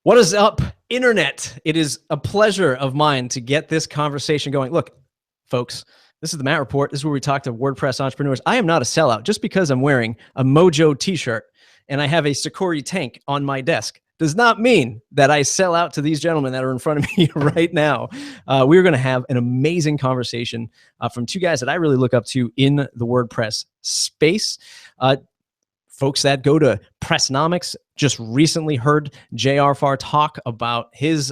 What is up, Internet? It is a pleasure of mine to get this conversation going. Look, folks, this is the Matt Report. This is where we talk to WordPress entrepreneurs. I am not a sellout. Just because I'm wearing a MOJO t-shirt and I have a Sakori tank on my desk does not mean that I sell out to these gentlemen that are in front of me right now. We're going to have an amazing conversation from two guys that I really look up to in the WordPress space. Folks that go to Pressnomics just recently heard J.R. Farr talk about his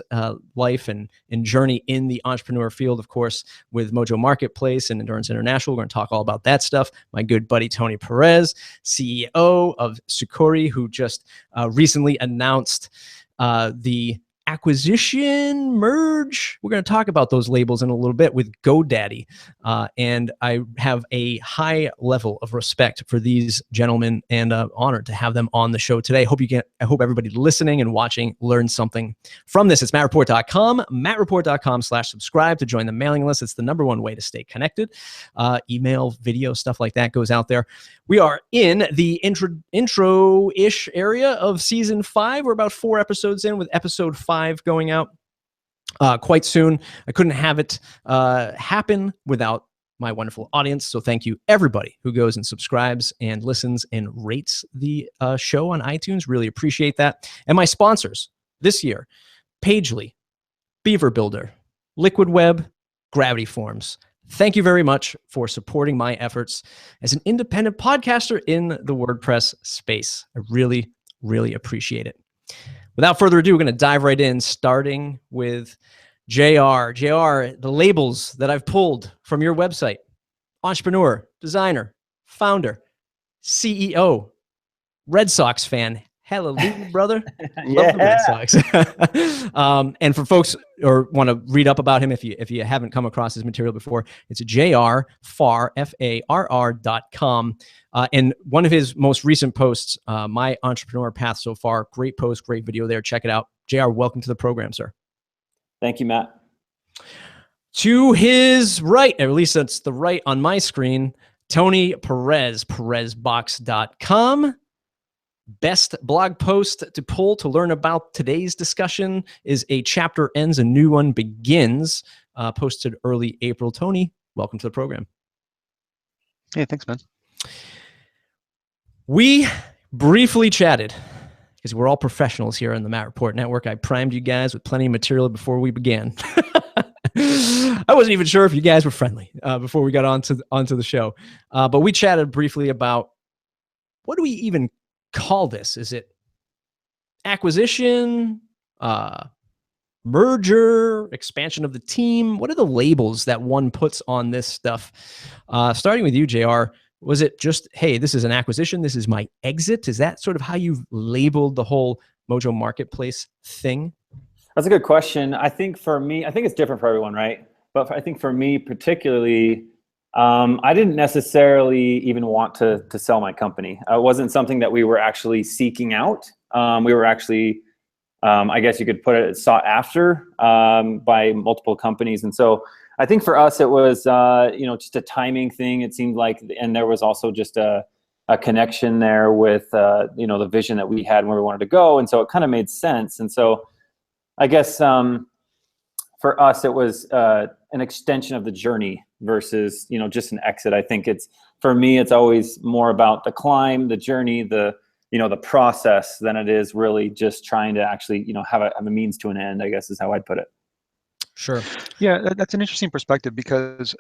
life and journey in the entrepreneur field, of course, with MOJO Marketplace and Endurance International. We're going to talk all about that stuff. My good buddy, Tony Perez, CEO of Sakori, who just recently announced the acquisition merge. We're going to talk about those labels in a little bit with GoDaddy. And I have a high level of respect for these gentlemen and honored to have them on the show today. I hope everybody listening and watching learned something from this. It's mattreport.com, mattreport.com/subscribe to join the mailing list. It's the #1 way to stay connected. Email, video, stuff like that goes out there. We are in the intro-ish area of season 5. We're about 4 episodes in, with episode 5 going out quite soon. I couldn't have it happen without my wonderful audience. So thank you, everybody who goes and subscribes and listens and rates the show on iTunes. Really appreciate that. And my sponsors this year: Pagely, Beaver Builder, Liquid Web, Gravity Forms. Thank you very much for supporting my efforts as an independent podcaster in the WordPress space. I really, really appreciate it. Without further ado, we're going to dive right in, starting with JR. JR, the labels that I've pulled from your website: entrepreneur, designer, founder, CEO, Red Sox fan. Hallelujah, brother. Love the Red Sox. And for folks or want to read up about him, if you haven't come across his material before, it's JR Farr, FARR.com. And one of his most recent posts, My Entrepreneur Path So Far. Great post, great video there. Check it out. JR, welcome to the program, sir. Thank you, Matt. To his right, or at least that's the right on my screen, Tony Perez, PerezBox.com. Best blog post to pull to learn about today's discussion is "A Chapter Ends, a New One Begins," posted early April. Tony, welcome to the program. Hey, thanks, man. We briefly chatted, because we're all professionals here on the Matt Report Network. I primed you guys with plenty of material before we began. I wasn't even sure if you guys were friendly before we got onto the show. But we chatted briefly about, what do we even call this? Is it acquisition, merger, expansion of the team? What are the labels that one puts on this stuff? Starting with you, JR, was it just, hey, this is an acquisition, this is my exit? Is that sort of how you've labeled the whole MOJO Marketplace thing? That's a good question. I think for me, I think it's different for everyone, right? But I think for me particularly, I didn't necessarily even want to sell my company. It wasn't something that we were actually seeking out. We were actually, I guess you could put it, sought after by multiple companies. And so I think for us, it was just a timing thing. It seemed like, and there was also just a connection there with the vision that we had and where we wanted to go. And so it kind of made sense. And so I guess for us, it was an extension of the journey versus just an exit. I think for me, it's always more about the climb, the journey, the process, than it is really just trying to actually have a means to an end, I guess is how I'd put it. Sure. Yeah, that's an interesting perspective, because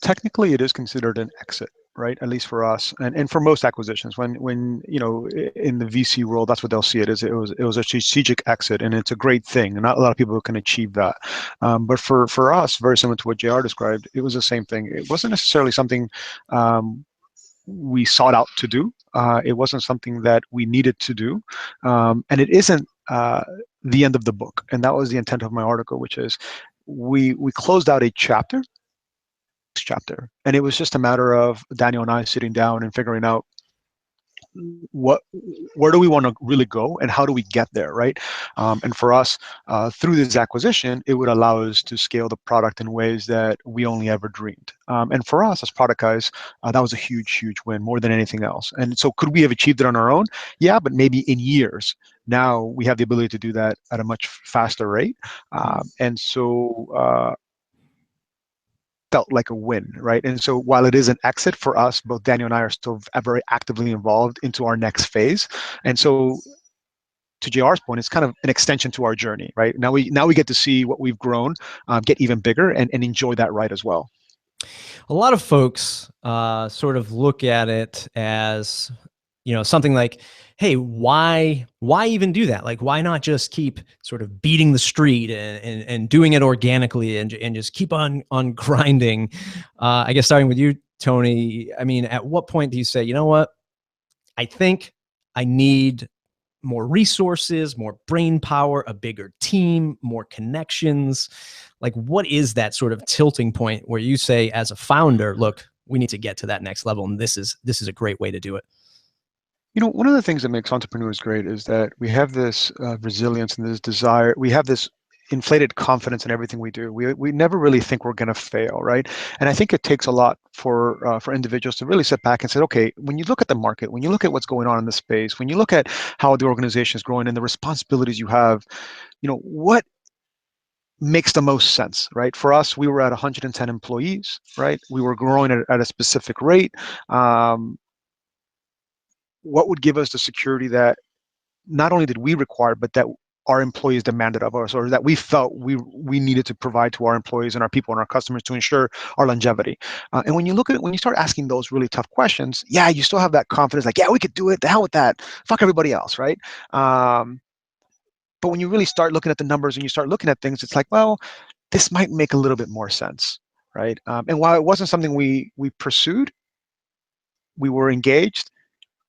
technically it is considered an exit, right? At least for us, and for most acquisitions, when in the VC world, that's what they'll see it as. It was a strategic exit, and it's a great thing, and not a lot of people can achieve that. But for us, very similar to what JR described, it was the same thing. It wasn't necessarily something we sought out to do. It wasn't something that we needed to do, and it isn't the end of the book. And that was the intent of my article, which is we closed out a chapter, and it was just a matter of Daniel and I sitting down and figuring out where do we want to really go, and how do we get there, right? And for us, through this acquisition, it would allow us to scale the product in ways that we only ever dreamed. And for us as product guys, that was a huge win, more than anything else. And so could we have achieved it on our own? Yeah, but maybe in years. Now we have the ability to do that at a much faster rate. And so felt like a win, right? And so while it is an exit for us, both Daniel and I are still very actively involved into our next phase. And so to JR's point, it's kind of an extension to our journey, right? Now we get to see what we've grown, get even bigger, and enjoy that ride as well. A lot of folks sort of look at it as, you know, something like, hey, why even do that? Like, why not just keep sort of beating the street and doing it organically and just keep on grinding? I guess starting with you, Tony, I mean, at what point do you say, you know what, I think I need more resources, more brain power, a bigger team, more connections? Like, what is that sort of tilting point where you say as a founder, look, we need to get to that next level, and this is a great way to do it? You know, one of the things that makes entrepreneurs great is that we have this resilience and this desire. We have this inflated confidence in everything we do. We never really think we're going to fail, right? And I think it takes a lot for individuals to really sit back and say, okay, when you look at the market, when you look at what's going on in the space, when you look at how the organization is growing and the responsibilities you have, you know, what makes the most sense, right? For us, we were at 110 employees, right? We were growing at a specific rate. What would give us the security that not only did we require, but that our employees demanded of us, or that we felt we needed to provide to our employees and our people and our customers to ensure our longevity? And when you start asking those really tough questions, yeah, you still have that confidence, like, yeah, we could do it. The hell with that. Fuck everybody else, right? But when you really start looking at the numbers and you start looking at things, it's like, well, this might make a little bit more sense, right? And while it wasn't something we pursued, we were engaged.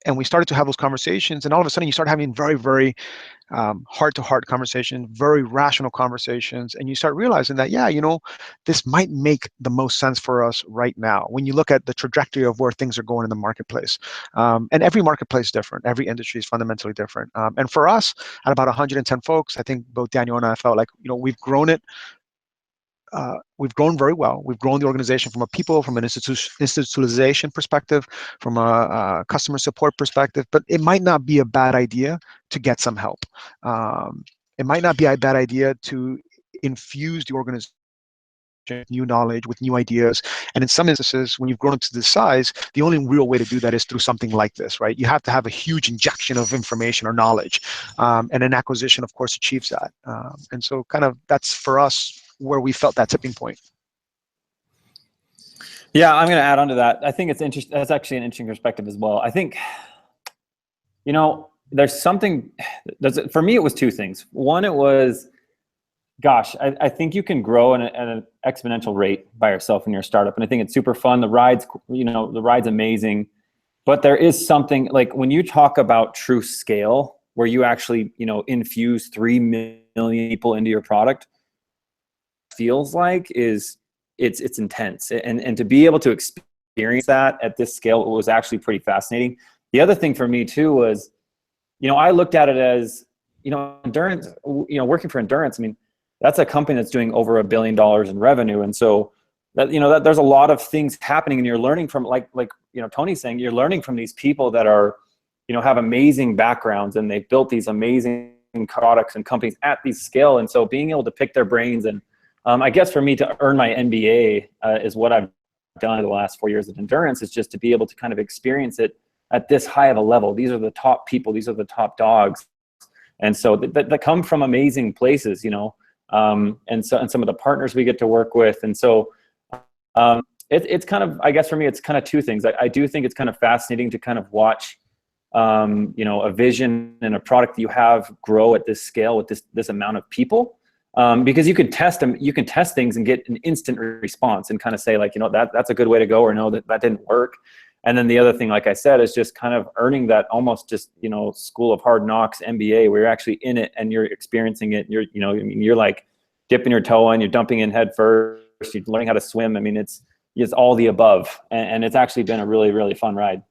And we started to have those conversations, and all of a sudden you start having very heart-to-heart conversations, very rational conversations, and you start realizing that, yeah, you know, this might make the most sense for us right now when you look at the trajectory of where things are going in the marketplace. And every marketplace is different. Every industry is fundamentally different. And for us, at about 110 folks, I think both Daniel and I felt like, you know, we've grown it. We've grown very well. We've grown the organization from an institutionalization perspective, from a customer support perspective, but it might not be a bad idea to get some help. It might not be a bad idea to infuse the organization with new knowledge, with new ideas. And in some instances, when you've grown to this size, the only real way to do that is through something like this, right? You have to have a huge injection of information or knowledge. And an acquisition, of course, achieves that. And so kind of that's for us where we felt that tipping point. Yeah, I'm going to add on to that. I think it's interesting. That's actually an interesting perspective as well. I think, you know, there's something, for me, it was two things. One, it was, gosh, I think you can grow at an exponential rate by yourself in your startup. And I think it's super fun. The ride's amazing. But there is something, like when you talk about true scale, where you actually, you know, infuse 3 million people into your product, feels like it's intense, and to be able to experience that at this scale was actually pretty fascinating. The other thing for me too was, you know, I looked at it as, you know, Endurance, you know, working for Endurance, I mean, that's a company that's doing over $1 billion in revenue, and so that, you know, that there's a lot of things happening, and you're learning from, like you know, Tony's saying, you're learning from these people that are, you know, have amazing backgrounds, and they've built these amazing products and companies at these scale, and so being able to pick their brains. And I guess for me to earn my MBA is what I've done in the last 4 years at Endurance, is just to be able to kind of experience it at this high of a level. These are the top people, these are the top dogs. And so that come from amazing places, you know, and some of the partners we get to work with. And so it's kind of, I guess for me, it's kind of two things. I do think it's kind of fascinating to kind of watch, you know, a vision and a product that you have grow at this scale with this amount of people. Because you can test them, you can test things and get an instant response and kind of say, like, you know, that's a good way to go, or no, that didn't work. And then the other thing, like I said, is just kind of earning that almost just, you know, School of Hard Knocks MBA, where you're actually in it and you're experiencing it. You're, you know, I mean, you're like dipping your toe in, you're dumping in head first, you're learning how to swim. I mean, it's all the above, and it's actually been a really, really fun ride.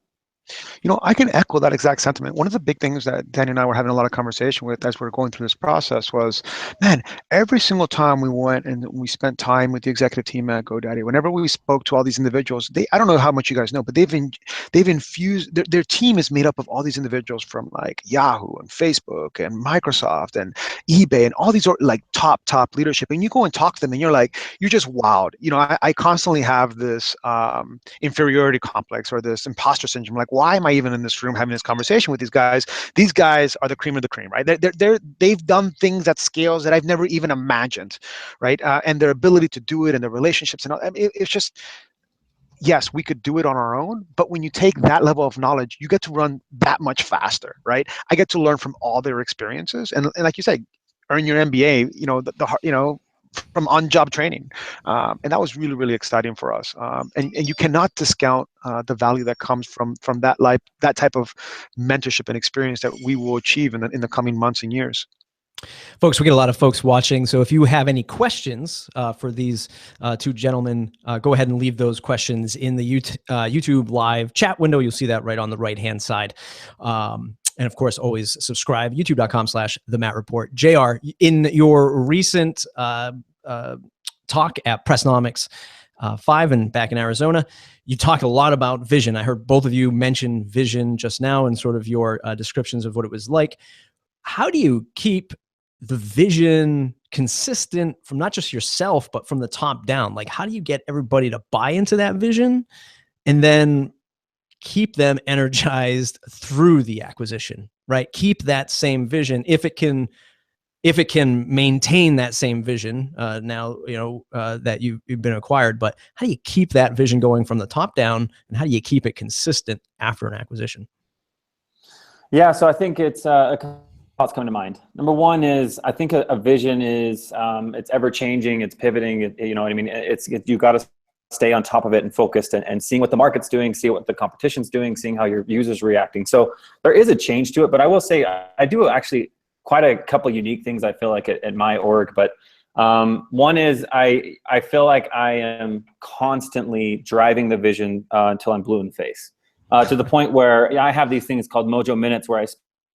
I can echo that exact sentiment. One of the big things that Danny and I were having a lot of conversation with as we were going through this process was, man, every single time we went and we spent time with the executive team at GoDaddy, whenever we spoke to all these individuals, I don't know how much you guys know, but they've infused, their team is made up of all these individuals from like Yahoo and Facebook and Microsoft and eBay and all these are like top leadership. And you go and talk to them and you're just wowed. I constantly have this inferiority complex or this imposter syndrome. Like, why am I even in this room having this conversation with these guys? These guys are the cream of the cream, right? They've done things at scales that I've never even imagined, right? And their ability to do it and their relationships and all, I mean, it's just, yes, we could do it on our own, but when you take that level of knowledge, you get to run that much faster, right? I get to learn from all their experiences, and like you said, earn your MBA, from on-job training, and that was really, really exciting for us. And you cannot discount the value that comes from that type of mentorship and experience that we will achieve in the coming months and years. Folks, we get a lot of folks watching. So if you have any questions for these two gentlemen, go ahead and leave those questions in the YouTube live chat window. You'll see that right on the right-hand side. And of course, always subscribe, youtube.com/The Matt Report. JR, in your recent talk at Pressnomics 5 and back in Arizona, you talked a lot about vision. I heard both of you mention vision just now and sort of your descriptions of what it was like. How do you keep the vision consistent from not just yourself, but from the top down? Like, how do you get everybody to buy into that vision and then keep them energized through the acquisition, right? Keep that same vision. If it can maintain that same vision now, that you've been acquired, but how do you keep that vision going from the top down, and how do you keep it consistent after an acquisition? Yeah, so I think it's a couple thoughts come to mind. Number one is, I think a vision is it's ever changing, it's pivoting. You know what I mean? You got to stay on top of it and focused and seeing what the market's doing, see what the competition's doing, seeing how your users are reacting. So there is a change to it, but I will say I do actually quite a couple unique things I feel like at my org. But one is I feel like I am constantly driving the vision until I'm blue in the face. To the point where I have these things called MOJO minutes where I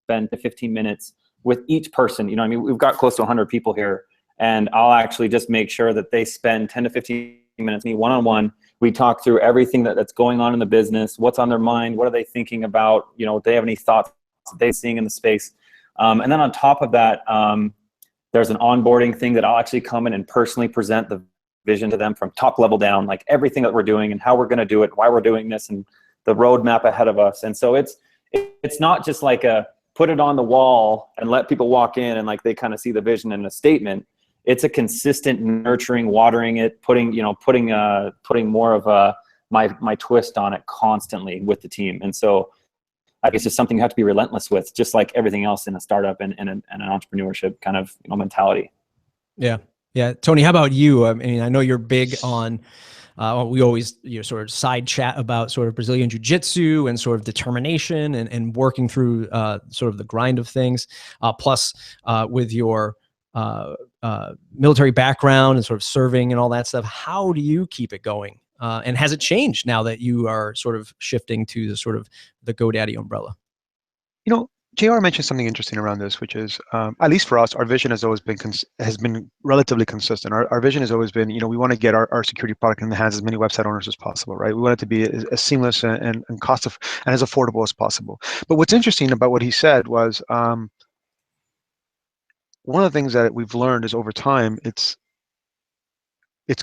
spend 15 minutes with each person. You know what I mean? We've got close to 100 people here, and I'll actually just make sure that they spend 10 to 15 minutes with me one-on-one. We talk through everything that's going on in the business, what's on their mind, what are they thinking about, if they have any thoughts that they're seeing in the space. And then on top of that, there's an onboarding thing that I'll actually come in and personally present the vision to them from top level down, like everything that we're doing and how we're going to do it, why we're doing this, and the roadmap ahead of us. And so it's not just like a put it on the wall and let people walk in and like they kind of see the vision in a statement. It's a consistent nurturing, watering it, putting more of my twist on it constantly with the team. And so I guess it's something you have to be relentless with, just like everything else in a startup and an entrepreneurship kind of mentality. Yeah. Tony, how about you? I mean, I know you're big on. We always sort of side chat about sort of Brazilian jiu-jitsu and sort of determination and working through sort of the grind of things. Plus, with your military background and sort of serving and all that stuff, how do you keep it going? And has it changed now that you are sort of shifting to the sort of the GoDaddy umbrella? JR mentioned something interesting around this, which is, at least for us, our vision has always been relatively consistent. Our vision has always been, we want to get our security product in the hands of as many website owners as possible, right? We want it to be as seamless and as affordable as possible. But what's interesting about what he said was, one of the things that we've learned is over time, it's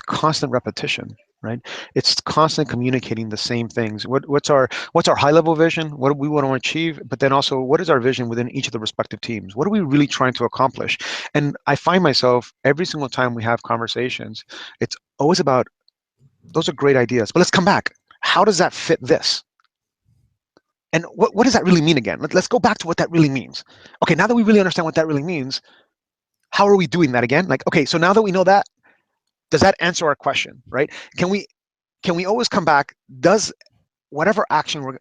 constant repetition, right? It's constant communicating the same things. What's our high level vision? What do we want to achieve? But then also, what is our vision within each of the respective teams? What are we really trying to accomplish? And I find myself every single time we have conversations, it's always about, those are great ideas, but let's come back. How does that fit this? And what does that really mean again? Let's go back to what that really means. Okay, now that we really understand what that really means, how are we doing that again? Like, okay, so now that we know that, does that answer our question, right? Can we always come back? Does whatever action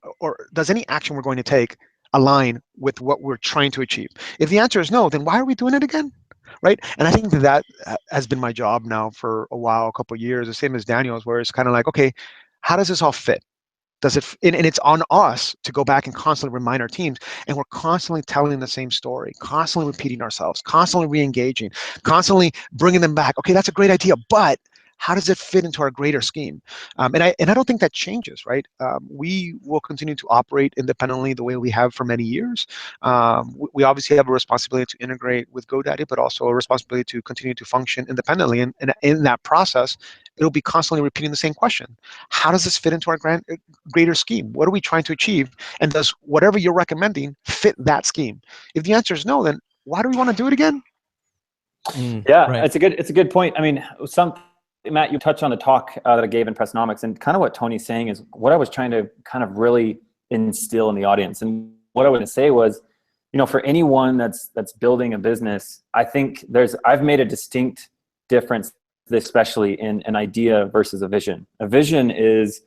does any action we're going to take align with what we're trying to achieve? If the answer is no, then why are we doing it again, right? And I think that has been my job now for a while, a couple of years, the same as Daniel's, where it's kind of like, okay, how does this all fit? Does it, and it's on us to go back and constantly remind our teams, and we're constantly telling the same story, constantly repeating ourselves, constantly re-engaging, constantly bringing them back. Okay, that's a great idea, but how does it fit into our greater scheme? And I don't think that changes, right? We will continue to operate independently the way we have for many years. We obviously have a responsibility to integrate with GoDaddy, but also a responsibility to continue to function independently. And in that process, it'll be constantly repeating the same question: how does this fit into our greater scheme? What are we trying to achieve? And does whatever you're recommending fit that scheme? If the answer is no, then why do we want to do it again? Yeah, right. it's a good point. I mean, Matt, you touched on the talk that I gave in Pressnomics, and kind of what Tony's saying is what I was trying to kind of really instill in the audience. And what I would say was, you know, for anyone that's building a business, I think I've made a distinct difference, especially in an idea versus a vision. A vision is,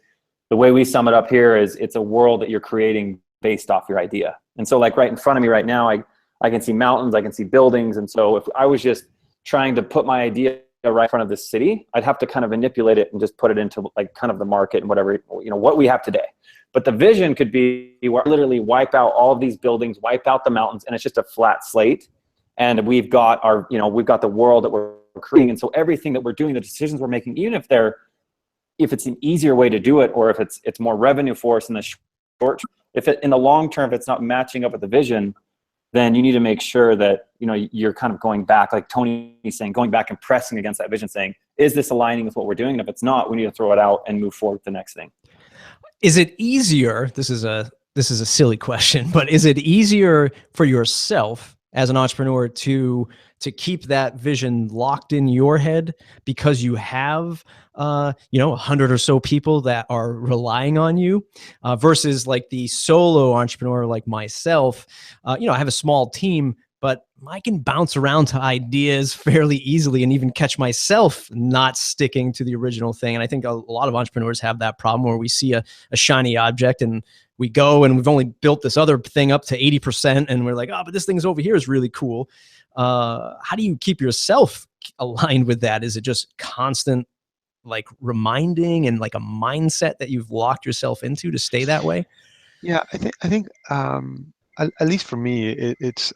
the way we sum it up here, is it's a world that you're creating based off your idea. And so, like right in front of me right now, I can see mountains, I can see buildings. And so if I was just trying to put my idea right in front of the city, I'd have to kind of manipulate it and just put it into like kind of the market and whatever, you know, what we have today. But the vision could be where I literally wipe out all of these buildings, wipe out the mountains, and it's just a flat slate. And we've got the world that we're creating. And so everything that we're doing, the decisions we're making, even if it's an easier way to do it, or if it's more revenue for us in the short, in the long term, if it's not matching up with the vision, then you need to make sure that, you know, you're kind of going back, like Tony's saying, going back and pressing against that vision, saying, is this aligning with what we're doing? And if it's not, we need to throw it out and move forward to the next thing. Is it easier? This is a silly question, but is it easier for yourself as an entrepreneur to keep that vision locked in your head because you have 100 or so people that are relying on you, versus like the solo entrepreneur like myself? I have a small team, but I can bounce around to ideas fairly easily and even catch myself not sticking to the original thing. And I think a lot of entrepreneurs have that problem where we see a shiny object and we go and we've only built this other thing up to 80% and we're like, oh, but this thing's over here is really cool. How do you keep yourself aligned with that? Is it just constant like reminding and like a mindset that you've locked yourself into to stay that way? Yeah, I think at least for me, it's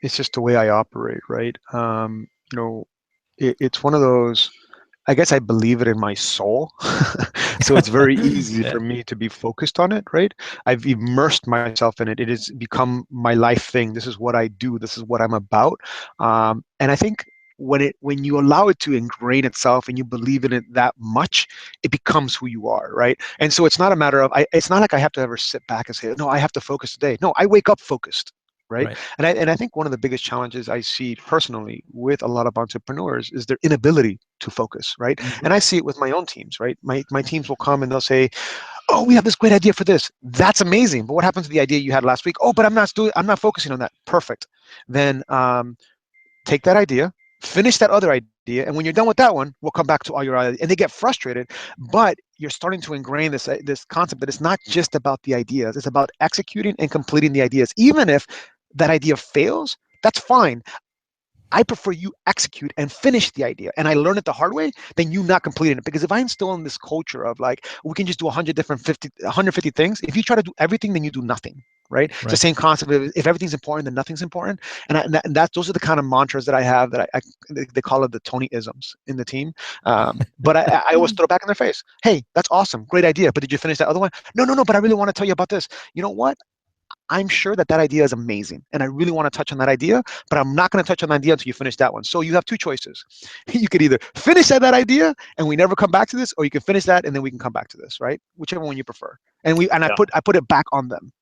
just the way I operate, right? It's one of those. I guess I believe it in my soul, so it's very easy for me to be focused on it, right? I've immersed myself in it. It has become my life thing. This is what I do. This is what I'm about. And I think when you allow it to ingrain itself and you believe in it that much, it becomes who you are, right? And so it's not a matter of, it's not like I have to ever sit back and say, no, I have to focus today. No, I wake up focused. Right. And I think one of the biggest challenges I see personally with a lot of entrepreneurs is their inability to focus, right? Mm-hmm. And I see it with my own teams, right? My teams will come and they'll say, oh, we have this great idea for this. That's amazing. But what happens to the idea you had last week? Oh, but I'm not focusing on that. Perfect. Then take that idea, finish that other idea, and when you're done with that one, we'll come back to all your ideas. And they get frustrated, but you're starting to ingrain this concept that it's not just about the ideas. It's about executing and completing the ideas. Even if that idea fails, that's fine. I prefer you execute and finish the idea. And I learned it the hard way than you not completing it. Because if I'm still in this culture of like, we can just do 150 things. If you try to do everything, then you do nothing, right? It's the same concept of if everything's important, then nothing's important. And those are the kind of mantras that I have that they call it the Tony-isms in the team. But I always throw back in their face. Hey, that's awesome. Great idea. But did you finish that other one? No, but I really want to tell you about this. You know what? I'm sure that idea is amazing, and I really want to touch on that idea, but I'm not going to touch on that idea until you finish that one. So you have two choices. You could either finish that idea, and we never come back to this, or you can finish that, and then we can come back to this, right? Whichever one you prefer. And I put it back on them.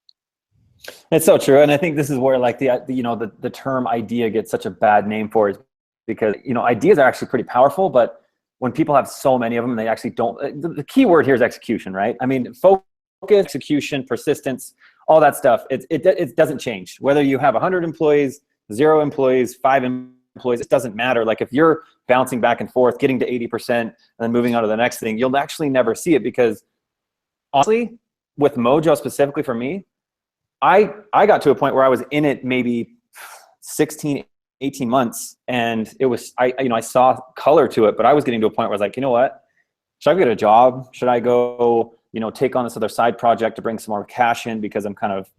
It's so true, and I think this is where like the term idea gets such a bad name for it, because ideas are actually pretty powerful, but when people have so many of them, they actually don't. The key word here is execution, right? I mean, focus, execution, persistence. All that stuff, it doesn't change. Whether you have 100 employees, 0 employees, 5 employees, it doesn't matter. Like if you're bouncing back and forth, getting to 80% and then moving on to the next thing, you'll actually never see it, because honestly, with MOJO specifically for me, I got to a point where I was in it maybe 16, 18 months, and it was, I saw color to it, but I was getting to a point where I was like, you know what? Should I get a job? Should I go take on this other side project to bring some more cash in because I'm kind of,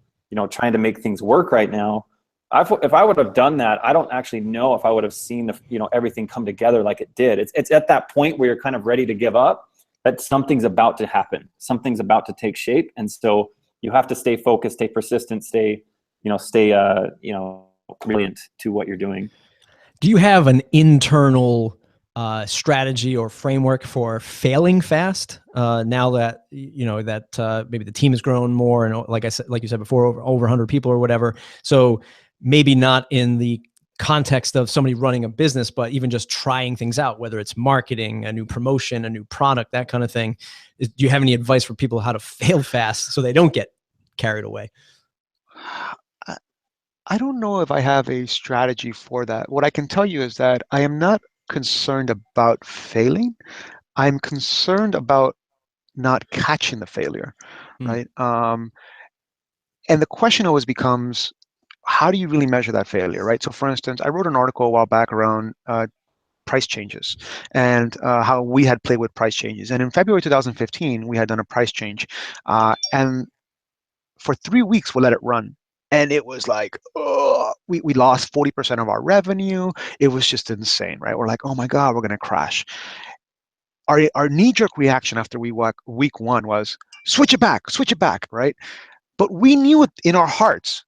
trying to make things work right now. If I would have done that, I don't actually know if I would have seen the, everything come together like it did. It's at that point where you're kind of ready to give up, that something's about to happen. Something's about to take shape. And so you have to stay focused, stay persistent, stay brilliant to what you're doing. Do you have an internal strategy or framework for failing fast now that maybe the team has grown more, and like you said before, over 100 people or whatever? So maybe not in the context of somebody running a business, but even just trying things out, whether it's marketing, a new promotion, a new product, that kind of thing. Do you have any advice for people how to fail fast so they don't get carried away? I don't know if I have a strategy for that. What I can tell you is that I am not concerned about failing. I'm concerned about not catching the failure, right? And the question always becomes, how do you really measure that failure, right? So for instance, I wrote an article a while back around price changes and how we had played with price changes. And in February 2015, we had done a price change. And for 3 weeks, we let it run. And it was like, oh, we lost 40% of our revenue. It was just insane, right? We're like, oh my God, we're going to crash. Our knee-jerk reaction after week one was, switch it back, right? But we knew it in our hearts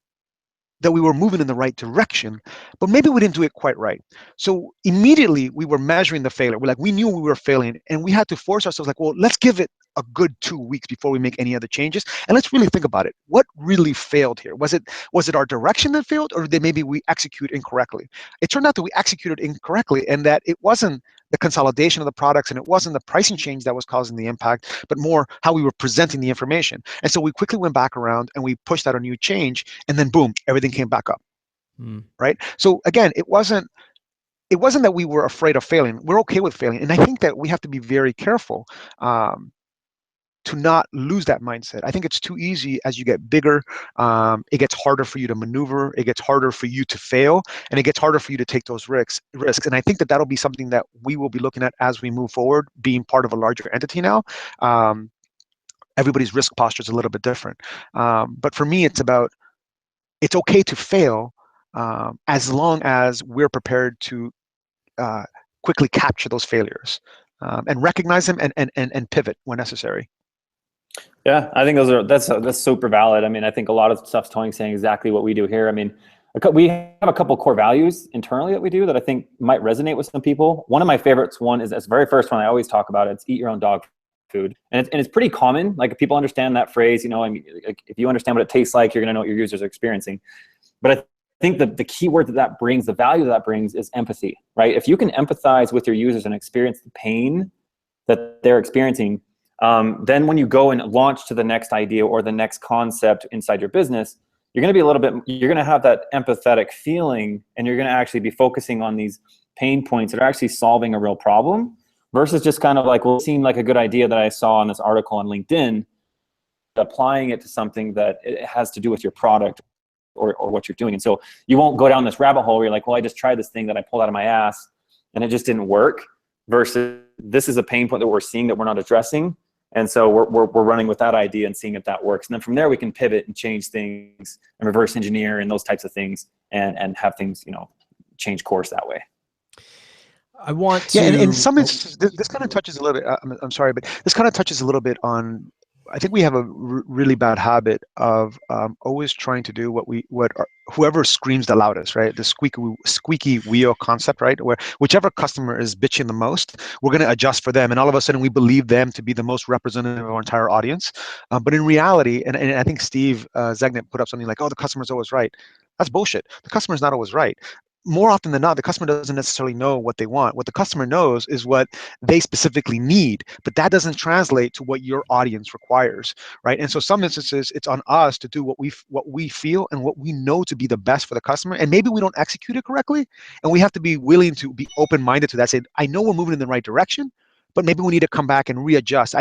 that we were moving in the right direction, but maybe we didn't do it quite right. So immediately we were measuring the failure. We knew we were failing, and we had to force ourselves like, well, let's give it a good 2 weeks before we make any other changes. And let's really think about it. What really failed here? Was it our direction that failed, or did maybe we execute incorrectly? It turned out that we executed incorrectly, and that it wasn't the consolidation of the products and it wasn't the pricing change that was causing the impact, but more how we were presenting the information. And so we quickly went back around and we pushed out a new change, and then boom, everything came back up. Right? So again, it wasn't that we were afraid of failing. We're okay with failing. And I think that we have to be very careful to not lose that mindset. I think it's too easy as you get bigger. It gets harder for you to maneuver. It gets harder for you to fail, and it gets harder for you to take those risks. And I think that that'll be something that we will be looking at as we move forward, being part of a larger entity now. Everybody's risk posture is a little bit different. But for me, it's okay to fail as long as we're prepared to quickly capture those failures and recognize them and pivot when necessary. Yeah, I think that's super valid. I mean, I think a lot of stuff Tony's saying exactly what we do here. I mean, we have a couple core values internally that we do that I think might resonate with some people. One of my favorites is the very first one I always talk about. It's eat your own dog food. And it's pretty common. Like, if people understand that phrase, I mean, like, if you understand what it tastes like, you're going to know what your users are experiencing. But I think that the key word that brings, the value that brings, is empathy, right? If you can empathize with your users and experience the pain that they're experiencing, then when you go and launch to the next idea or the next concept inside your business, you're going to have that empathetic feeling, and you're going to actually be focusing on these pain points that are actually solving a real problem, versus just kind of like, well, it seemed like a good idea that I saw on this article on LinkedIn, applying it to something that it has to do with your product or what you're doing. And so you won't go down this rabbit hole where you're like, well, I just tried this thing that I pulled out of my ass and it just didn't work, versus this is a pain point that we're seeing that we're not addressing. And so we're running with that idea and seeing if that works. And then from there, we can pivot and change things and reverse engineer and those types of things, and have things, change course that way. I want to. Yeah, and in some instances, this kind of touches a little bit. I'm sorry, but this kind of touches a little bit on. I think we have a really bad habit of always trying to do whoever screams the loudest, right? The squeaky wheel concept, right? Where whichever customer is bitching the most, we're going to adjust for them, and all of a sudden we believe them to be the most representative of our entire audience. But in reality, and I think Steve Zegnet put up something like, "Oh, the customer's always right." That's bullshit. The customer's not always right. More often than not, the customer doesn't necessarily know what they want. What the customer knows is what they specifically need, but that doesn't translate to what your audience requires, right? And so some instances, it's on us to do what we feel and what we know to be the best for the customer, and maybe we don't execute it correctly, and we have to be willing to be open-minded to that. Say, I know we're moving in the right direction, but maybe we need to come back and readjust.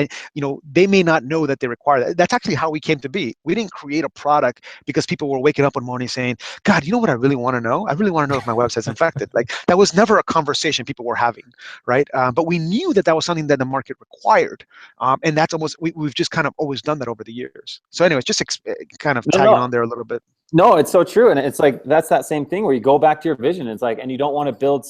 They may not know that they require that. That's actually how we came to be. We didn't create a product because people were waking up one morning saying, God, you know what I really want to know? I really want to know if my website's infected. Like, that was never a conversation people were having, right? But we knew that was something that the market required. And that's almost, we've just kind of always done that over the years. So anyways, just kind of tagging on there a little bit. No, it's so true. And it's like, that's that same thing where you go back to your vision. It's like, and you don't want to build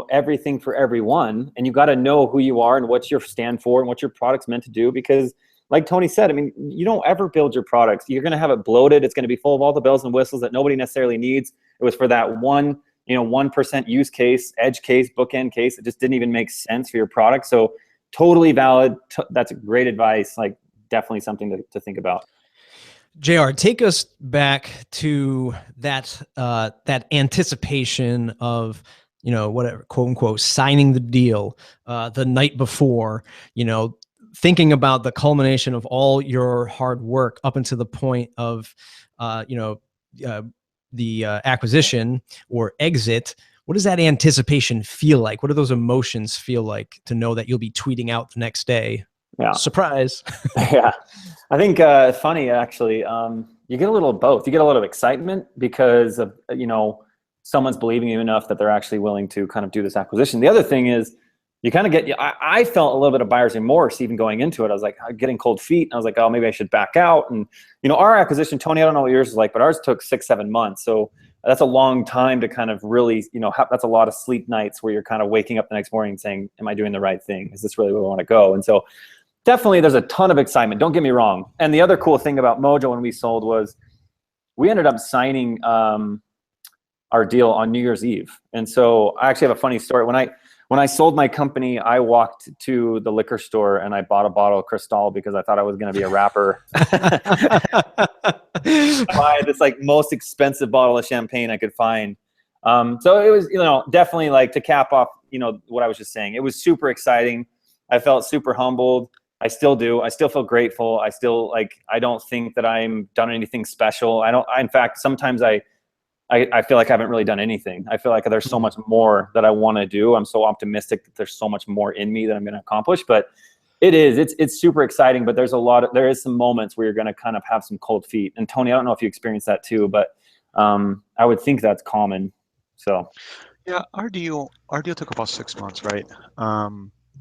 everything for everyone. And you got to know who you are and what you stand for and what your product's meant to do. Because like Tony said, I mean, you don't ever build your products. You're going to have it bloated. It's going to be full of all the bells and whistles that nobody necessarily needs. It was for that 1% use case, edge case, bookend case. It just didn't even make sense for your product. So totally valid. That's great advice. Like, definitely something to think about. JR, take us back to that anticipation of, whatever, quote unquote, signing the deal the night before, thinking about the culmination of all your hard work up until the point of, the acquisition or exit. What does that anticipation feel like? What do those emotions feel like to know that you'll be tweeting out the next day? Yeah. Surprise. Yeah. I think funny, actually, you get a little of both. You get a lot of excitement because of, someone's believing you enough that they're actually willing to kind of do this acquisition. The other thing is you kind of get, I felt a little bit of buyer's remorse even going into it. I was like getting cold feet. And I was like, oh, maybe I should back out. And, our acquisition, Tony, I don't know what yours is like, but ours took 6-7 months. So that's a long time to kind of really, that's a lot of sleep nights where you're kind of waking up the next morning saying, am I doing the right thing? Is this really where I want to go? And so definitely there's a ton of excitement. Don't get me wrong. And the other cool thing about MOJO when we sold was we ended up signing our deal on New Year's Eve. And so I actually have a funny story. When I sold my company, I walked to the liquor store and I bought a bottle of Cristal because I thought I was going to be a rapper. Buy this like most expensive bottle of champagne I could find. So it was, definitely like to cap off, what I was just saying. It was super exciting. I felt super humbled. I still do. I still feel grateful. I still I don't think that I'm done anything special. In fact, sometimes I feel like I haven't really done anything. I feel like there's so much more that I want to do. I'm so optimistic that there's so much more in me that I'm going to accomplish, but it's super exciting, but there is some moments where you're going to kind of have some cold feet. And Tony, I don't know if you experienced that too, but I would think that's common. So yeah, our deal took about 6 months, right?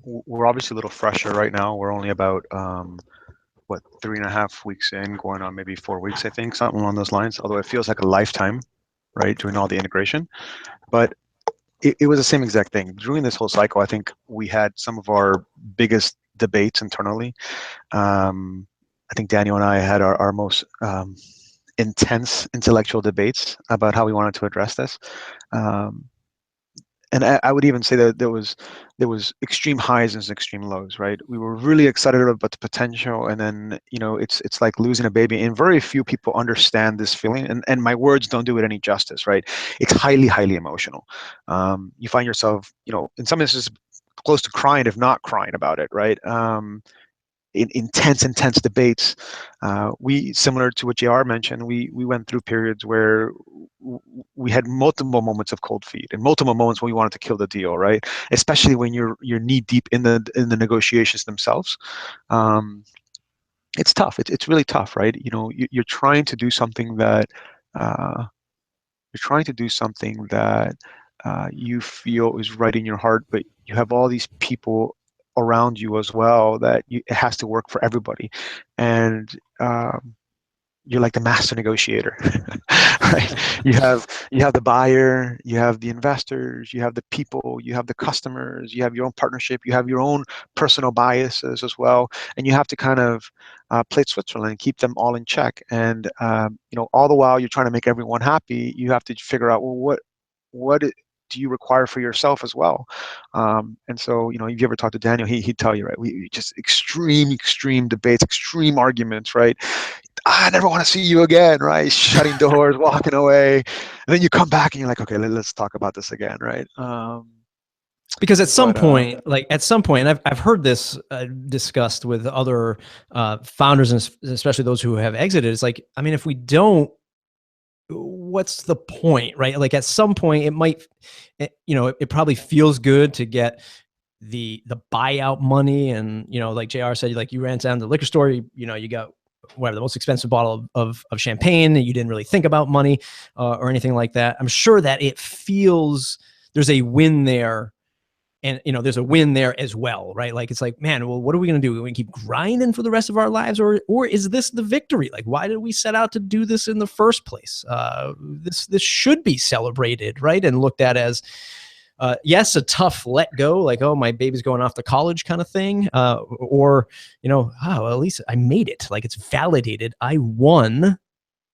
We're obviously a little fresher right now. We're only about 3.5 weeks in, going on maybe 4 weeks, I think, something along those lines. Although it feels like a lifetime, right, doing all the integration. But it was the same exact thing. During this whole cycle, I think we had some of our biggest debates internally. I think Daniel and I had our most intense intellectual debates about how we wanted to address this. And I would even say that there was extreme highs and extreme lows, right? We were really excited about the potential, and then it's like losing a baby, and very few people understand this feeling. And my words don't do it any justice, right? It's highly emotional. You find yourself, in some instances, close to crying, if not crying about it, right? In intense debates. We, similar to what JR mentioned, we went through periods where we had multiple moments of cold feet and multiple moments when we wanted to kill the deal, right? Especially when you're knee deep in the negotiations themselves. It's tough. It's really tough, right? You're trying to do something that you feel is right in your heart, but you have all these people around you as well that it has to work for everybody, and you're like the master negotiator. Right? You have the buyer, you have the investors, you have the people, you have the customers, you have your own partnership, you have your own personal biases as well, and you have to kind of play Switzerland and keep them all in check. And all the while you're trying to make everyone happy, you have to figure out, well, what do you require for yourself as well? And so, if you ever talk to Daniel, he'd tell you, right? We just extreme debates, extreme arguments, right? I never want to see you again, right? Shutting doors, walking away, and then you come back and you're like, okay, let's talk about this again, right? Because at some point, and I've heard this discussed with other founders, and especially those who have exited. It's like, I mean, if we don't, what's the point, right? Like at some point it might, it probably feels good to get the buyout money, and like JR said, like you ran down to the liquor store, you got whatever the most expensive bottle of champagne, and you didn't really think about money or anything like that. I'm sure that it feels there's a win there, and there's a win there as well, right? Like it's like, man, well, what are we gonna do? Are we gonna keep grinding for the rest of our lives, or is this the victory? Like, why did we set out to do this in the first place? This should be celebrated, right, and looked at as yes, a tough let go, like, oh, my baby's going off to college kind of thing, or oh, well, at least I made it. Like, it's validated. I won.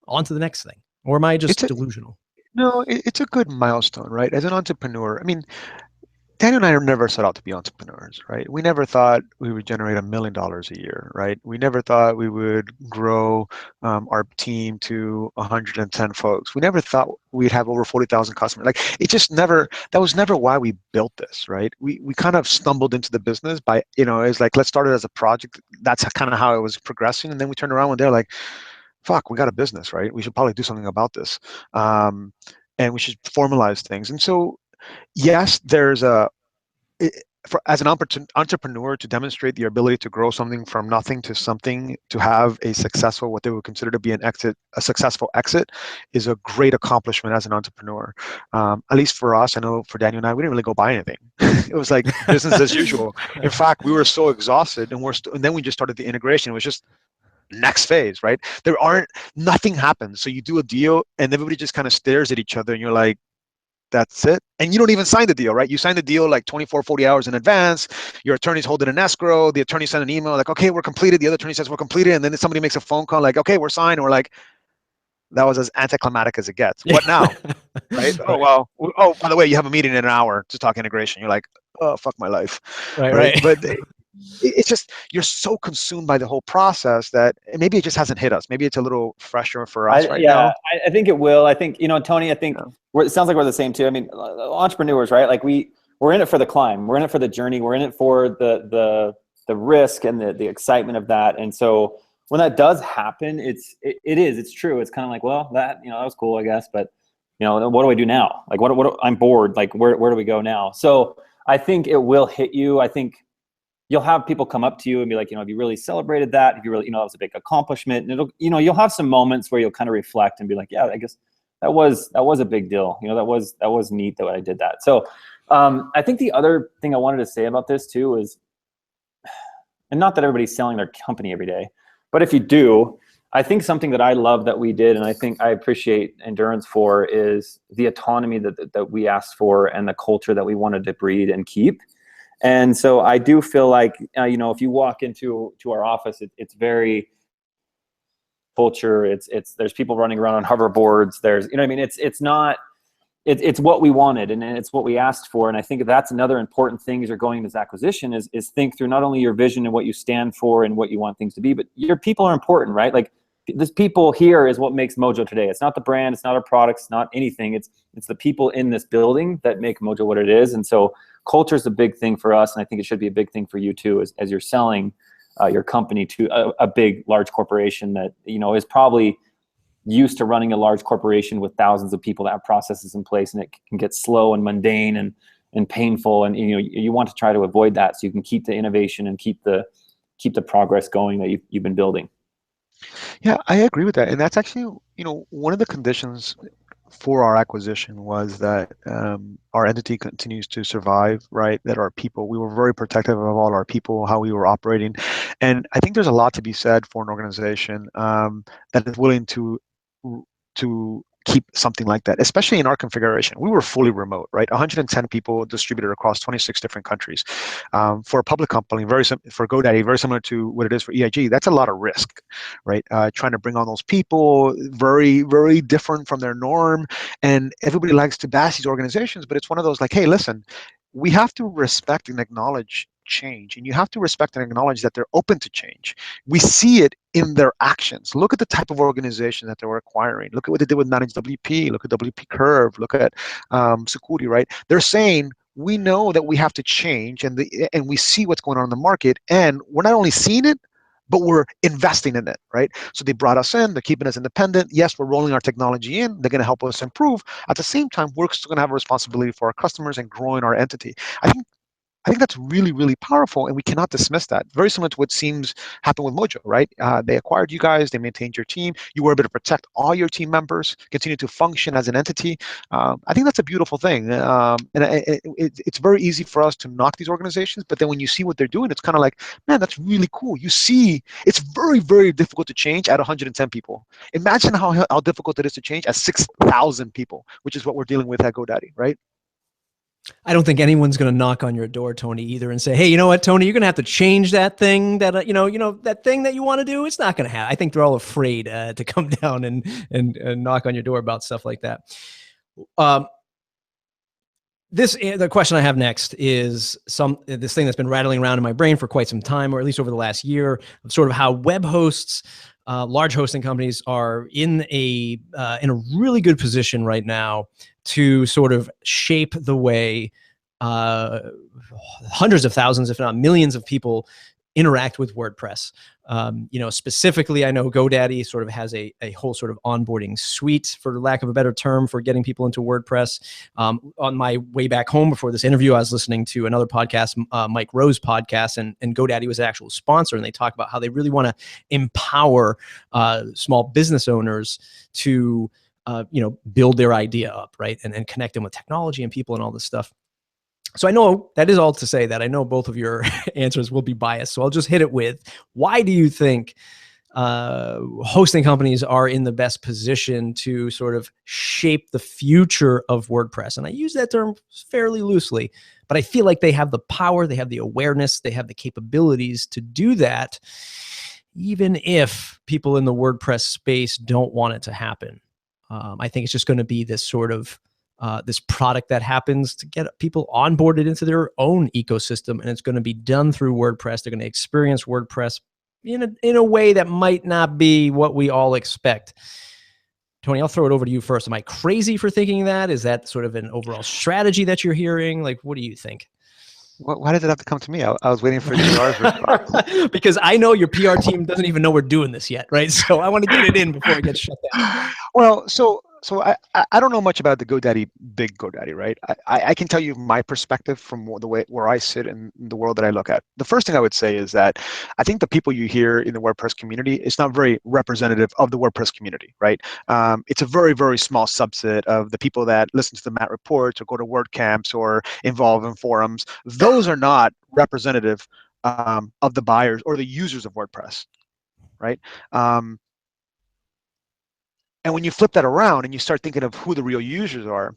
On to the next thing. Or am I just delusional? No, it's a good milestone, right? As an entrepreneur, I mean, Daniel and I never set out to be entrepreneurs, right? We never thought we would generate $1 million a year, right? We never thought we would grow our team to 110 folks. We never thought we'd have over 40,000 customers. Like, it just never, that was never why we built this, right? We kind of stumbled into the business by, it's like, let's start it as a project. That's kind of how it was progressing. And then we turned around one day like, fuck, we got a business, right? We should probably do something about this. And we should formalize things. And so, yes, there's as an entrepreneur, to demonstrate the ability to grow something from nothing to something, to have a successful, what they would consider to be a successful exit, is a great accomplishment as an entrepreneur. At least for us, I know for Daniel and I, we didn't really go buy anything. It was like business as usual. In fact, we were so exhausted, and then we just started the integration. It was just next phase, right? Nothing happens. So you do a deal, and everybody just kind of stares at each other, and you're like, that's it. And you don't even sign the deal, right? You sign the deal like 24, 40 hours in advance. Your attorneys hold it in escrow. The attorney sent an email like, okay, we're completed. The other attorney says we're completed. And then somebody makes a phone call like, okay, we're signed. And we're like, that was as anticlimactic as it gets. What now? Right? Oh, well, oh, by the way, you have a meeting in an hour to talk integration. You're like, oh, fuck my life. Right. But it's just, you're so consumed by the whole process that maybe it just hasn't hit us. Maybe it's a little fresher for us now. I think it will. I think, Tony, I think it sounds like we're the same too. I mean, entrepreneurs, right? Like we're in it for the climb. We're in it for the journey. We're in it for the risk and the excitement of that. And so when that does happen, it's true. It's kind of like, well, that was cool, I guess. But, what do I do now? Like, what I'm bored. Like, where do we go now? So I think it will hit you. I think you'll have people come up to you and be like, have you really celebrated that? Have you really, that was a big accomplishment. And you'll have some moments where you'll kind of reflect and be like, yeah, I guess that was a big deal. That was neat that I did that. So I think the other thing I wanted to say about this too is, and not that everybody's selling their company every day, but if you do, I think something that I love that we did, and I think I appreciate Endurance for, is the autonomy that we asked for and the culture that we wanted to breed and keep. And so I do feel like, if you walk into our office, it's very culture. There's people running around on hoverboards. There's, it's what we wanted, and it's what we asked for. And I think that's another important thing as you're going into this acquisition is think through not only your vision and what you stand for and what you want things to be, but your people are important, right? Like, this people here is what makes Mojo today. It's not the brand, it's not our products, it's not anything. It's the people in this building that make Mojo what it is. And so culture is a big thing for us, and I think it should be a big thing for you too, as you're selling your company to a big, large corporation that is probably used to running a large corporation with thousands of people that have processes in place, and it can get slow and mundane and painful. And you want to try to avoid that so you can keep the innovation and keep the progress going that you've been building. Yeah, I agree with that. And that's actually, one of the conditions for our acquisition was that our entity continues to survive, right? That our people, we were very protective of all our people, how we were operating. And I think there's a lot to be said for an organization that is willing to keep something like that, especially in our configuration. We were fully remote, right? 110 people distributed across 26 different countries. For a public company, for GoDaddy, very similar to what it is for EIG, that's a lot of risk, right? Trying to bring on those people, very, very different from their norm. And everybody likes to bash these organizations, but it's one of those like, hey, listen, we have to respect and acknowledge change, and you have to respect and acknowledge that they're open to change. We see it in their actions. Look at the type of organization that they were acquiring. Look at what they did with Managed WP. Look at WP Curve. Look at Security, right? They're saying, we know that we have to change, and we see what's going on in the market, and we're not only seeing it, but we're investing in it, right? So they brought us in, they're keeping us independent. Yes, we're rolling our technology in, they're gonna help us improve. At the same time, we're still gonna have a responsibility for our customers and growing our entity. I think I think that's really, really powerful, and we cannot dismiss that. Very similar to what seems happened with Mojo, right? They acquired you guys, they maintained your team. You were able to protect all your team members, continue to function as an entity. I think that's a beautiful thing. It's very easy for us to knock these organizations, but then when you see what they're doing, it's kind of like, man, that's really cool. You see, it's very, very difficult to change at 110 people. Imagine how difficult it is to change at 6,000 people, which is what we're dealing with at GoDaddy, right? I don't think anyone's going to knock on your door, Tony, either, and say, "Hey, you know what, Tony, you're going to have to change that thing that that thing that you want to do. It's not going to happen." I think they're all afraid to come down and knock on your door about stuff like that. The question I have next is this thing that's been rattling around in my brain for quite some time, or at least over the last year, of sort of how web hosts, large hosting companies, are in a really good position right now to sort of shape the way hundreds of thousands, if not millions, of people interact with WordPress. Specifically, I know GoDaddy sort of has a whole sort of onboarding suite, for lack of a better term, for getting people into WordPress. On my way back home before this interview, I was listening to another podcast, Mike Rowe's podcast, and GoDaddy was an actual sponsor, and they talk about how they really want to empower small business owners to build their idea up, right? And connect them with technology and people and all this stuff. So I know that is all to say that I know both of your answers will be biased. So I'll just hit it with, why do you think hosting companies are in the best position to sort of shape the future of WordPress? And I use that term fairly loosely, but I feel like they have the power, they have the awareness, they have the capabilities to do that, even if people in the WordPress space don't want it to happen. I think it's just going to be this sort of this product that happens to get people onboarded into their own ecosystem, and it's going to be done through WordPress. They're going to experience WordPress in a way that might not be what we all expect. Tony, I'll throw it over to you first. Am I crazy for thinking that? Is that sort of an overall strategy that you're hearing? Like, what do you think? Why did it have to come to me? I was waiting for PR's response. Because I know your PR team doesn't even know we're doing this yet, right? So I want to get it in before it gets shut down. Well, so I don't know much about the big GoDaddy, right? I can tell you my perspective from the way where I sit in the world that I look at. The first thing I would say is that I think the people you hear in the WordPress community is not very representative of the WordPress community, right? It's a very, very small subset of the people that listen to the Matt reports or go to WordCamps or involve in forums. Those are not representative of the buyers or the users of WordPress, right? And when you flip that around and you start thinking of who the real users are,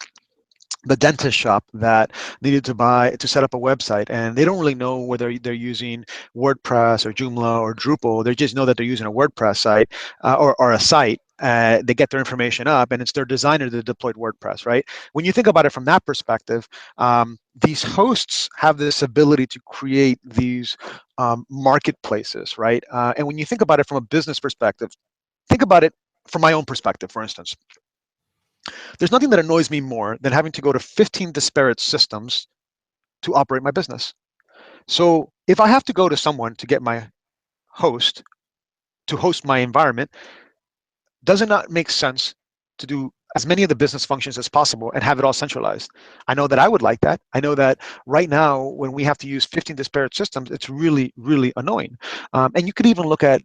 the dentist shop that needed to set up a website, and they don't really know whether they're using WordPress or Joomla or Drupal. They just know that they're using a WordPress site or a site. They get their information up, and it's their designer that deployed WordPress, right? When you think about it from that perspective, these hosts have this ability to create these marketplaces, right? And when you think about it from a business perspective, think about it from my own perspective, for instance. There's nothing that annoys me more than having to go to 15 disparate systems to operate my business. So if I have to go to someone to get my host, to host my environment, does it not make sense to do as many of the business functions as possible and have it all centralized? I know that I would like that. I know that right now, when we have to use 15 disparate systems, it's really, really annoying. And you could even look at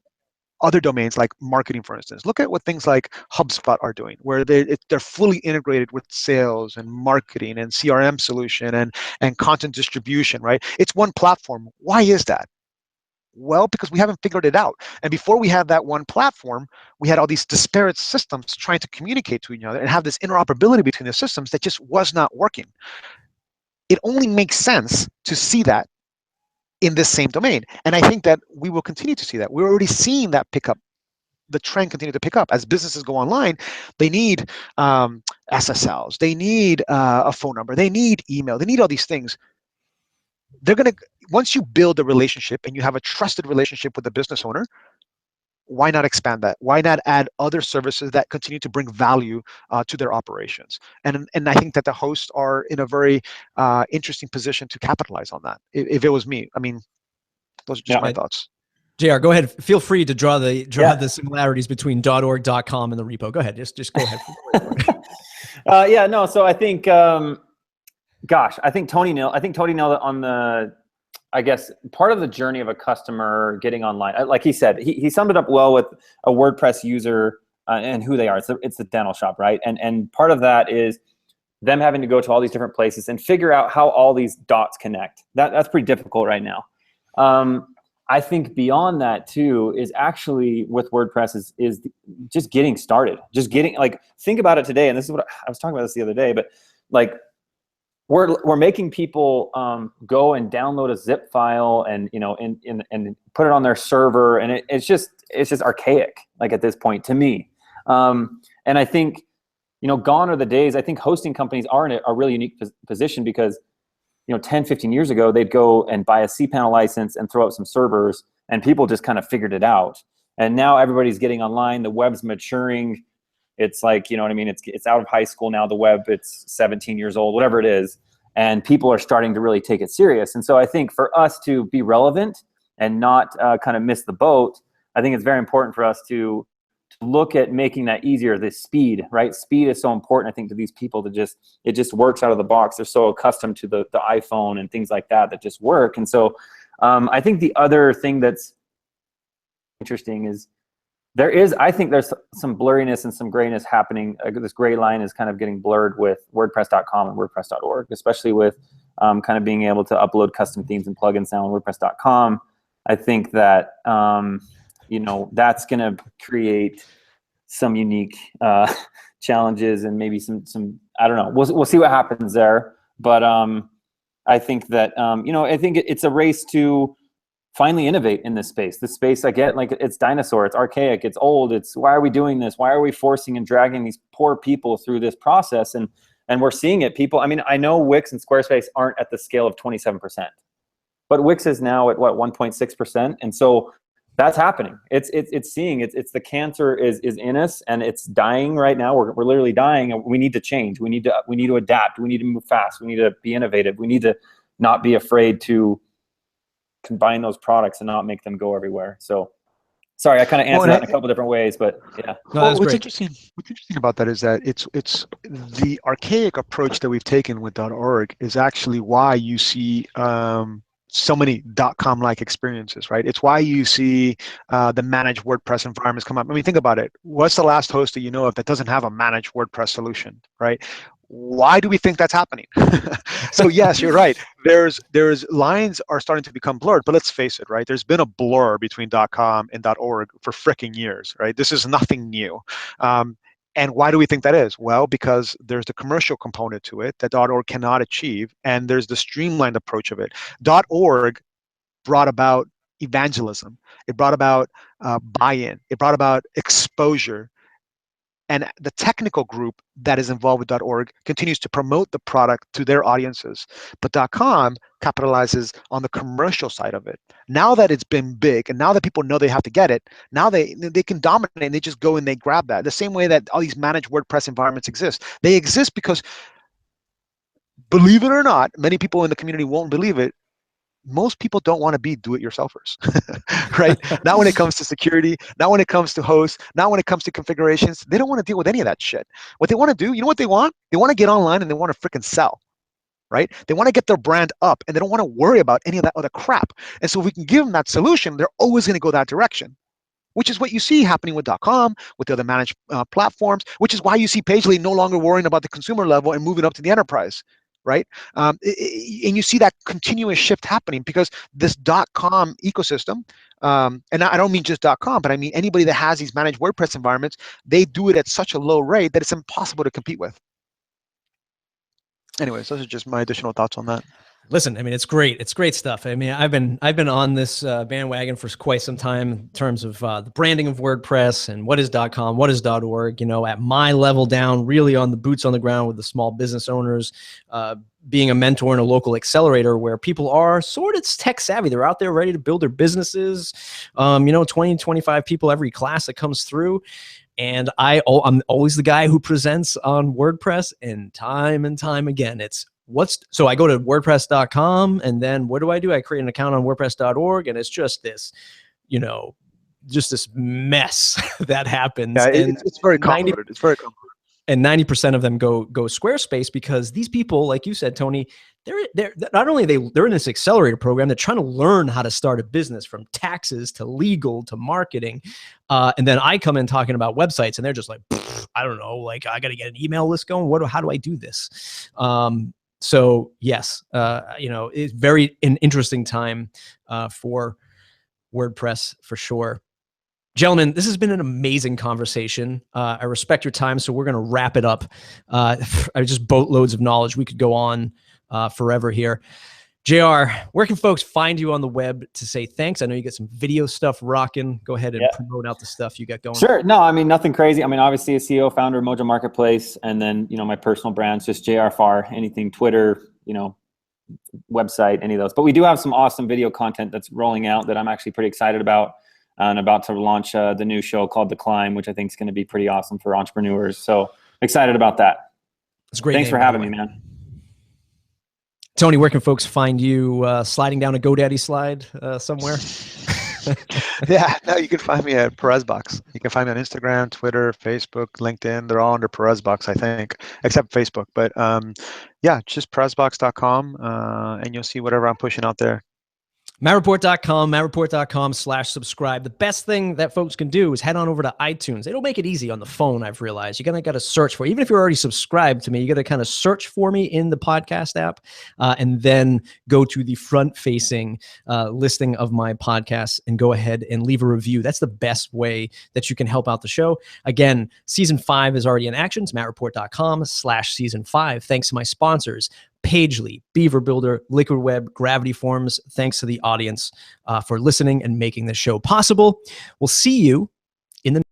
other domains like marketing, for instance. Look at what things like HubSpot are doing, where they're fully integrated with sales and marketing and CRM solution and content distribution, right? It's one platform. Why is that? Well, because we haven't figured it out. And before we had that one platform, we had all these disparate systems trying to communicate to each other and have this interoperability between the systems that just was not working. It only makes sense to see that in this same domain. And I think that we will continue to see that. We're already seeing that pick up, the trend continue to pick up. As businesses go online, they need SSLs, they need a phone number, they need email, they need all these things. Once you build a relationship and you have a trusted relationship with the business owner, why not expand that? Why not add other services that continue to bring value to their operations? And I think that the hosts are in a very interesting position to capitalize on that. If it was me, I mean, those are just my thoughts. JR, go ahead. Feel free to draw the similarities between .org.com and the repo. Go ahead. Just go ahead. So I think gosh, I think Tony nailed it on the, I guess, part of the journey of a customer getting online. Like he said, he summed it up well with a WordPress user and who they are. It's the dental shop, right? And part of that is them having to go to all these different places and figure out how all these dots connect. That's pretty difficult right now. I think beyond that too is actually with WordPress is just getting started. Just getting, like, think about it today. And this is what I was talking about this the other day, but like, we're making people go and download a zip file and and put it on their server, and it's just archaic, like, at this point, to me. And I think gone are the days. I think hosting companies are in a really unique position because 10, 15 years ago they'd go and buy a cPanel license and throw up some servers, and people just kind of figured it out. And now everybody's getting online. The web's maturing. It's like, you know what I mean? It's out of high school now, the web, it's 17 years old, whatever it is. And people are starting to really take it serious. And so I think for us to be relevant and not kind of miss the boat, I think it's very important for us to look at making that easier, the speed, right? Speed is so important, I think, to these people it just works out of the box. They're so accustomed to the iPhone and things like that just work. And so I think the other thing that's interesting is I think there's some blurriness and some grayness happening. This gray line is kind of getting blurred with WordPress.com and WordPress.org, especially with kind of being able to upload custom themes and plugins now on WordPress.com. I think that that's going to create some unique challenges and maybe some I don't know. We'll see what happens there. But I think that I think it's a race to finally innovate in this space. This space, I get, like, it's dinosaur, it's archaic, it's old. It's, why are we doing this? Why are we forcing and dragging these poor people through this process? And we're seeing it. People, I mean, I know Wix and Squarespace aren't at the scale of 27%, but Wix is now at what, 1.6%, and so that's happening. It's the cancer is in us, and it's dying right now. We're literally dying, and we need to change. We need to adapt. We need to move fast. We need to be innovative. We need to not be afraid to combine those products and not make them go everywhere. So, sorry, I kind of answered that in a couple different ways, but yeah. No, what's interesting about that is that it's the archaic approach that we've taken with .org is actually why you see so many .com-like experiences, right? It's why you see the managed WordPress environments come up. I mean, think about it. What's the last host that you know of that doesn't have a managed WordPress solution, right? Why do we think that's happening? So yes, you're right. There's lines are starting to become blurred, but let's face it, right? There's been a blur between .com and .org for fricking years, right? This is nothing new. And why do we think that is? Well, because there's the commercial component to it that .org cannot achieve, and there's the streamlined approach of it. .org brought about evangelism. It brought about buy-in. It brought about exposure. And the technical group that is involved with .org continues to promote the product to their audiences. But .com capitalizes on the commercial side of it. Now that it's been big, and now that people know they have to get it, now they can dominate, and they just go and they grab that. The same way that all these managed WordPress environments exist. They exist because, believe it or not, many people in the community won't believe it, most people don't want to be do-it-yourselfers, right? Not when it comes to security, not when it comes to hosts, not when it comes to configurations. They don't want to deal with any of that shit. What they want to do, you know what they want? They want to get online and they want to freaking sell, right? They want to get their brand up, and they don't want to worry about any of that other crap. And so if we can give them that solution, they're always going to go that direction, which is what you see happening with .com, with the other managed platforms, which is why you see Pagely no longer worrying about the consumer level and moving up to the enterprise. Right? And you see that continuous shift happening because this .com ecosystem, and I don't mean just .com, but I mean anybody that has these managed WordPress environments, they do it at such a low rate that it's impossible to compete with. Anyways, those are just my additional thoughts on that. Listen, I mean, it's great. It's great stuff. I mean, I've been on this bandwagon for quite some time in terms of the branding of WordPress and what is .com, what is .org. You know, at my level down, really on the boots on the ground with the small business owners, being a mentor in a local accelerator where people are sort of tech savvy. They're out there ready to build their businesses. 20, 25 people every class that comes through. And I'm always the guy who presents on WordPress, and time again, so I go to WordPress.com, and then what do? I create an account on WordPress.org, and it's just this, just this mess that happens. Yeah, it's very complicated. It's very complicated. and 90% of them go Squarespace, because these people, like you said, Tony, they're not only they're in this accelerator program, they're trying to learn how to start a business, from taxes to legal to marketing. And then I come in talking about websites, and they're just like, I don't know, like, I got to get an email list going. How do I do this? So yes, it's an interesting time for WordPress for sure. Gentlemen, this has been an amazing conversation. I respect your time, so we're going to wrap it up. Just boatloads of knowledge. We could go on forever here. JR, where can folks find you on the web to say thanks? I know you got some video stuff rocking. Go ahead and promote out the stuff you got going. Sure. No, I mean, nothing crazy. I mean, obviously a CEO, founder of MOJO Marketplace, and then, my personal brand's just JR Farr, anything Twitter, website, any of those. But we do have some awesome video content that's rolling out that I'm actually pretty excited about, and about to launch the new show called The Climb, which I think is going to be pretty awesome for entrepreneurs. So excited about that. It's great. Thanks for having me, man. Tony, where can folks find you sliding down a GoDaddy slide somewhere? Yeah, no, you can find me at Perezbox. You can find me on Instagram, Twitter, Facebook, LinkedIn. They're all under Perezbox, I think, except Facebook. But yeah, just perezbox.com, and you'll see whatever I'm pushing out there. mattreport.com/subscribe. The best thing that folks can do is head on over to iTunes. It'll make it easy on the phone, I've realized. You're going to search for, even if you're already subscribed to me, you got to kind of search for me in the podcast app, and then go to the front-facing listing of my podcasts and go ahead and leave a review. That's the best way that you can help out the show. Again, season 5 is already in action. It's mattreport.com/season 5. Thanks to my sponsors, Pagely, Beaver Builder, Liquid Web, Gravity Forms. Thanks to the audience for listening and making this show possible. We'll see you in the